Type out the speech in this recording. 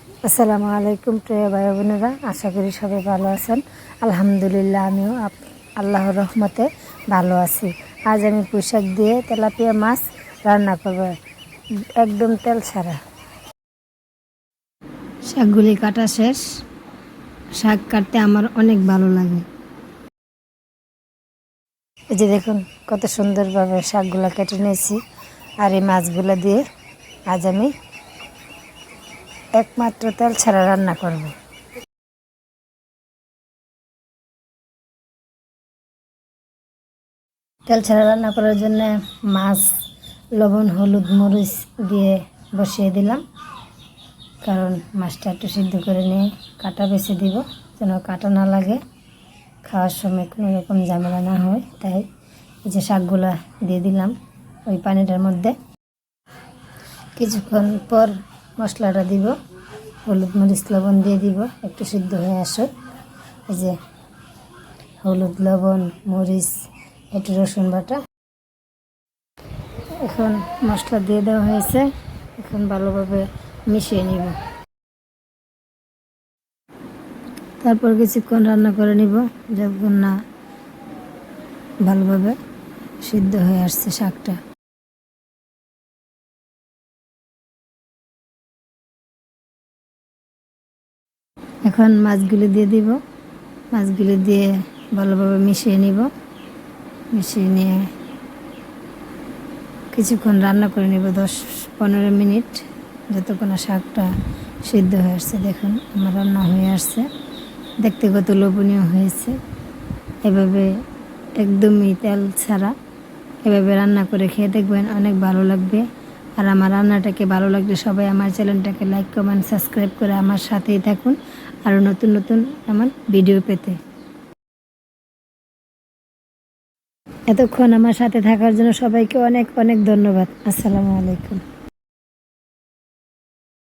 আসসালামু আলাইকুম প্রিয় ভাই বোনেরা, আশা করি সবাই ভালো আছেন। আলহামদুলিল্লাহ আমিও আল্লাহর রহমতে ভালো আছি। আজ আমি পুঁইশাক দিয়ে তেলাপিয়া মাছ রান্না করব, একদম তেল ছাড়া। শাকগুলি কাটা শেষ। শাক কাটতে আমার অনেক ভালো লাগে। এই যে দেখুন কত সুন্দরভাবে শাকগুলো কেটে নিয়েছি। আর এই মাছগুলো দিয়ে আজ আমি একমাত্র তেল ছাড়া রান্না করব। তেল ছাড়া রান্না করার জন্য মাছ লবণ হলুদ মরিচ দিয়ে বসিয়ে দিলাম, কারণ মাছটা একটু সিদ্ধ করে নিয়ে কাটা বেছে দিব, যেন কাটা না লাগে, খাওয়ার সময় কোনো রকম ঝামেলা না হয়। তাই এই যে শাকগুলা দিয়ে দিলাম ওই পানিটার মধ্যে। কিছুক্ষণ পর মশলাটা দিব, হলুদ মরিচ লবণ দিয়ে দিব, একটু সিদ্ধ হয়ে আসুক। এই যে হলুদ লবণ মরিচ একটু রসুন বাটা, এখন মশলা দিয়ে দেওয়া হয়েছে। এখন ভালোভাবে মিশিয়ে নিব, তারপর কিছুক্ষণ রান্না করে নিব যতক্ষণ না ভালোভাবে সিদ্ধ হয়ে আসছে শাকটা। এখন মাছগুলি দিয়ে দিব, মাছগুলি দিয়ে ভালোভাবে মিশিয়ে নিব। মিশিয়ে নিয়ে কিছুক্ষণ রান্না করে নিব, 10-15 মিনিট, যতক্ষণ না শাকটা সিদ্ধ হয়ে আসছে। দেখুন আমার রান্না হয়ে আসছে, দেখতে কত লোভনীয় হয়েছে। এভাবে একদমই তেল ছাড়া এভাবে রান্না করে খেয়ে দেখবেন, অনেক ভালো লাগবে। আর আমার রান্নাটাকে ভালো লাগলে সবাই আমার চ্যানেলটাকে লাইক কমেন্ট সাবস্ক্রাইব করে আমার সাথেই থাকুন, আরও নতুন নতুন আমার ভিডিও পেতে। এতক্ষণ আমার সাথে থাকার জন্য সবাইকে অনেক অনেক ধন্যবাদ। আসসালামু আলাইকুম।